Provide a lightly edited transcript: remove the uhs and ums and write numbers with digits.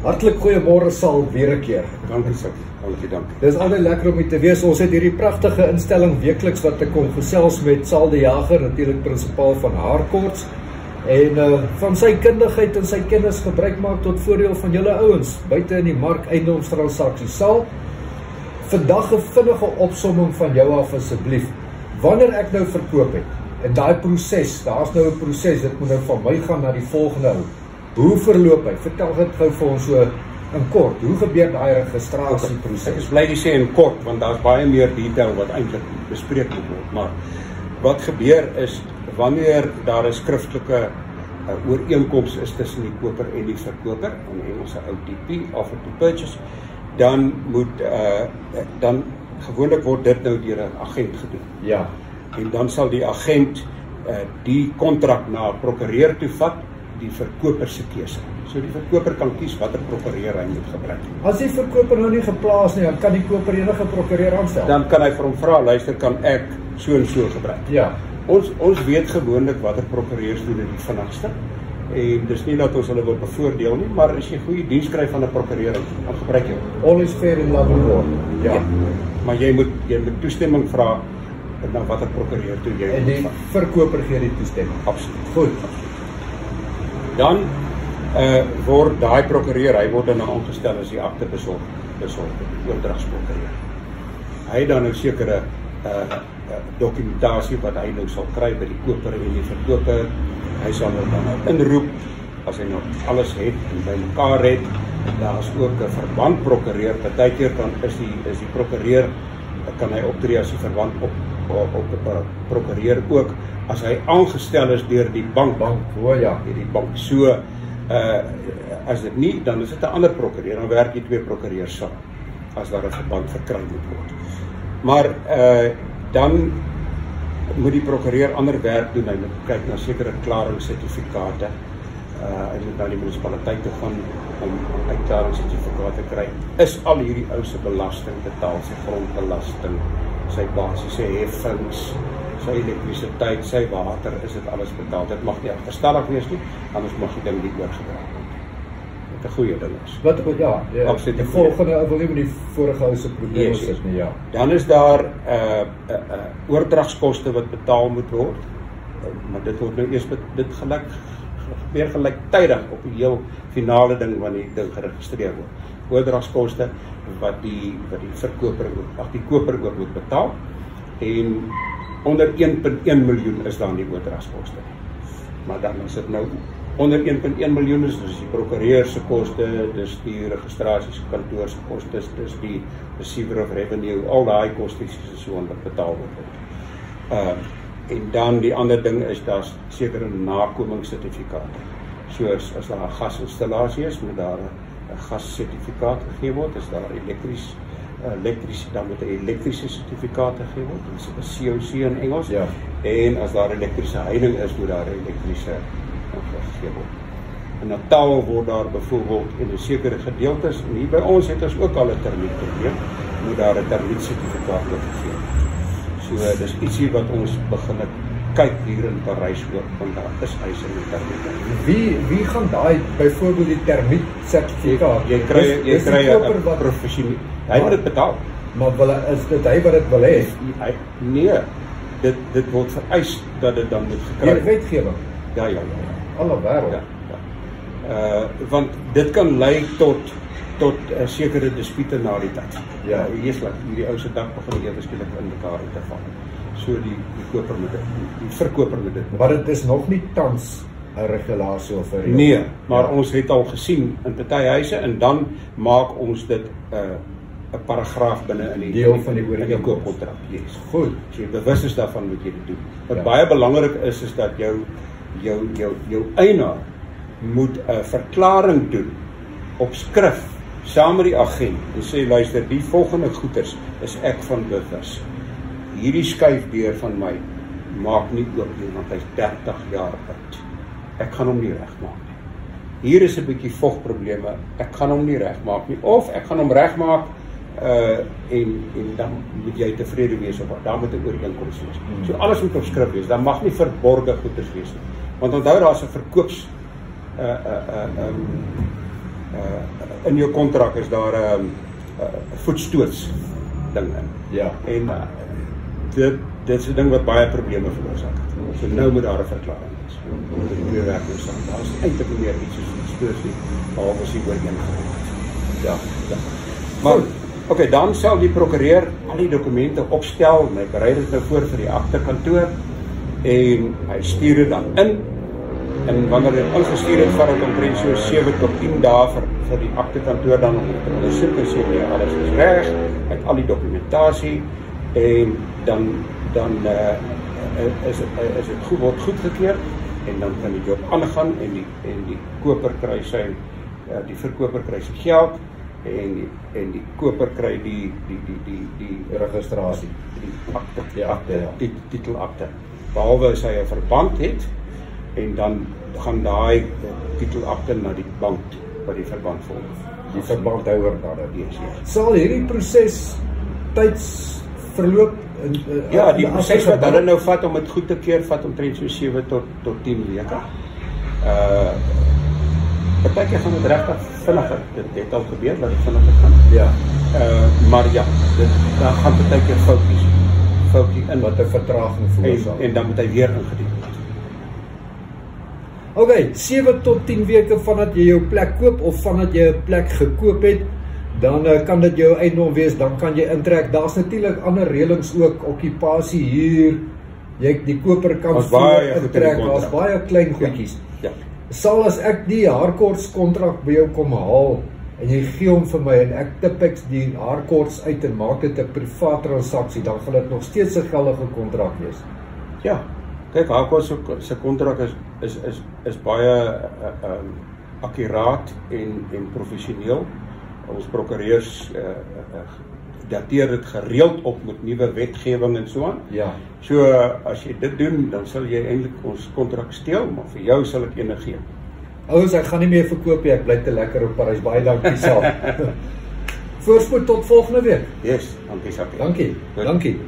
Hartlik goeiemôre Sal weer 'n keer. Dankie Sakkie, dankie. Dis altyd lekker om hier te wees. Ons het hierdie pragtige instelling weekliks wat ek kom gesels met Sal die Jager, natuurlik prinsipaal van Harcourts. En van sy kundigheid en sy kennis gebruik maak tot voordeel van julle ouens buite in die mark eiendomstransaksies. Sal, vandag 'n vinnige opsomming van jou af asseblief. Wanneer ek nou verkoop het en daai proses, daar's nou 'n proses, dit moet nou van my gaan na die volgende ou. Hoe verloop hy? Vertel dit gou vir ons so in kort. Hoe gebeur daai registrasieproses? Ek is bly jy sê in kort, want daar's baie meer detail wat eintlik bespreek moet word. Maar wat gebeur is, wanneer daar 'n skriftelike ooreenkoms is tussen die koper en die verkoper, in Engelse OTP, offer to purchase, dan moet dan gewoonlik word dit nou deur 'n agent gedoen. Ja. En dan sal die agent die kontrak na 'n prokureur toe vat, die verkoper se keuse. So die verkoper kan kies watter prokureur hy moet gebruik. As die verkoper nou nie geplaas nie, dan kan die koper enige prokureur aanstel. Dan kan hy vir hom vra, luister, kan ek so en so gebruik? Ja. Ons weet gewoonlik watter prokureurs doen dit die vinnigste. En dis nie dat ons hulle wil bevoordeel nie, maar as jy goeie diens kry van 'n prokureur, dan gebruik jy hom. All is fair in love and war. Ja. Maar jy moet toestemming vra na watter prokureur toe jy en die verkoper gee die toestemming. Absoluut. Goed. Dan word daai prokureur, hy word dan aangestel as die akte besorger, oordragsprokureur. Hy het dan nou sekere dokumentasie wat hy nou sal kry by die koper en die verkoper. Hy sal nou dan inroep as hy nou alles het en by mekaar het. Daar's ook 'n verbandprokureur. Partykeer is die prokureur, kan hy optree as die verband op prokureur ook as hy aangestel is deur die bank. O ja, die bank. So as dit nie, dan is dit 'n ander prokureur, dan werk die twee prokureurs saam as daar 'n verband verkry moet word. Maar dan moet die prokureur ander werk doen. Hy moet kyk na sekere klaringssertifikate. Hy moet na die munisipaliteit toe gaan om uitklaringssertifikate te kry. Is al hierdie ou se belasting betaal, sy grondbelasting, sy basiese heffings, sy elektrisiteit, sy water, is dit alles betaal. Dit mag nie agterstallig wees nie, anders mag die ding nie oorgedra word. Wat 'n goeie ding is. Wat absoluut. Die volgende wil nie met die vorige ou se probleme sit nie, ja. Dan is daar oordragskoste wat betaal moet word. Maar dit word nou eers gebeur gelyktydig op die heel finale ding wanneer die ding geregistreer word. Oordragskoste wat die verkoper die koper ook moet betaal. En onder 1.1 miljoen is dan die oordragskoste. Maar dan is dit nou onder 1.1 miljoen is die prokureur se koste, dis die registrasiekantoor se kostes, dis die receiver of revenue, al daai kostes is so wat betaal word. En dan die ander ding is daar's sekere nakomingssertifikate. Soos as daar 'n gasinstallasie is, moet daar 'n gassertifikaat gegee word. As daar dan moet 'n elektriese sertifikaat gegee word. Dit is 'n COC in Engels. Ja. En as daar elektriese heining is, moet daar 'n elektriese gegee word. In Natal word daar byvoorbeeld in 'n sekere gedeeltes, en hier by ons het ons ook al 'n termietprobleem, moet daar 'n termietsertifikaat gegee word. So dis ietsie wat ons begin kyk hier in Parys ook, want daar is eise in die termiet. Wie gaan daai byvoorbeeld die termietsertifikaat? Jy kry 'n professioneel. Hy moet dit betaal. Maar is dit hy wat dit wil hê? Nee, dit word vereis dat dit dan moet gekry word. Die wetgewing. Ja. Alle wêreld. Ja. Want dit kan lei tot sekere dispute na die tyd. Ja, hierdie ou se dak begin ewe skielik in mekaar te val. So die koper moet dit, die verkoper moet dit. Maar dit is nog nie tans 'n regulasie of 'n reël. Nee, maar ons het al gesien in party huise en dan maak ons dit 'n paragraaf binne in die deel van die koopkontrak. Yes. Goed. As jy bewus is daarvan moet jy dit doen. Wat baie belangrik is dat jou eienaar moet 'n verklaring doen op skrif saam met die agent en sê luister, die volgende goeders is ek van bewus. Hierdie skuifdeur van my maak nie oop nie, want hy's 30 jaar oud. Ek gaan hom nie regmaak nie. Hier is 'n bietjie vogprobleme. Ek gaan hom nie regmaak nie, of ek gaan hom regmaak en dan moet jy tevrede wees of daar moet 'n ooreenkoms wees. So alles moet op skrif wees. Daar mag nie verborgde goeders wees nie. Want onthou daar's 'n verkoops in jou kontrak is daar 'n voetstoots ding in. Ja. En dit is 'n ding wat baie probleme veroorsaak het. So nou moet daar 'n verklaring wees. Moet die twee werkers staan. Daar is eintlik nie meer iets soos voetstoots nie, behalwe as jy ooreengekom het. Ja. Maar okay, dan sal die prokureur al die dokumente opstel en hy berei dit nou voor vir die aktekantoor en hy stuur dit dan in. En wanneer dit ingestuur het, vat dit omtrent so 7 tot 10 dae vir die aktekantoor dan om te ondersoek en sê nee, alles is reg, met al die dokumentasie en dan is dit word goedgekeur en dan kan die job aangaan en die koper kry die verkoper kry sy geld en die koper kry die registrasie, die akte, die titelakte. Behalwe as hy 'n verband het en dan gaan daai titelakte na die bank by die verband volg. Die verbandhouer dan. Yes. Sal hierdie proses tyds verloop ja, die proses wat hulle nou vat om dit goed te keur, vat omtrent so 7 tot 10 weke. Partykeer gaan dit regtig vinniger. Dit het al gebeur dat dit vinniger gaan. Ja. Maar ja, daar gaan partykeer foutjie in wat 'n vertraging veroorsaak. En dan moet hy weer ingedien word. Okay, 7 tot 10 weke vandat jy jou plek koop of vandat jy 'n plek gekoop het, dan kan dit jou eiendom wees, dan kan jy intrek. Daar's natuurlik ander reëlings ook, okkupasie, huur. Die koper kan intrek. Daar's baie klein goedjies. Ja. Sal as ek die Harcourts kontrak by jou kom haal en jy gee hom vir my en ek tipex die Harcourts uit en maak dit 'n privaat transaksie, dan gaan dit nog steeds 'n geldige kontrak wees. Ja. Kyk, Harcourts se kontrak is baie akkuraat en professioneel. Ons prokureurs dateer dit gereeld op met nuwe wetgewing en so aan. Ja. So as jy dit doen, dan sal jy eintlik ons kontrak steel, maar vir jou sal ek ene gee. Ouens, ek gaan nie meer verkoop nie, ek bly te lekker op Parys. Baie dankie self. Voorspoed tot volgende week. Yes, dankie Sakie. Dankie.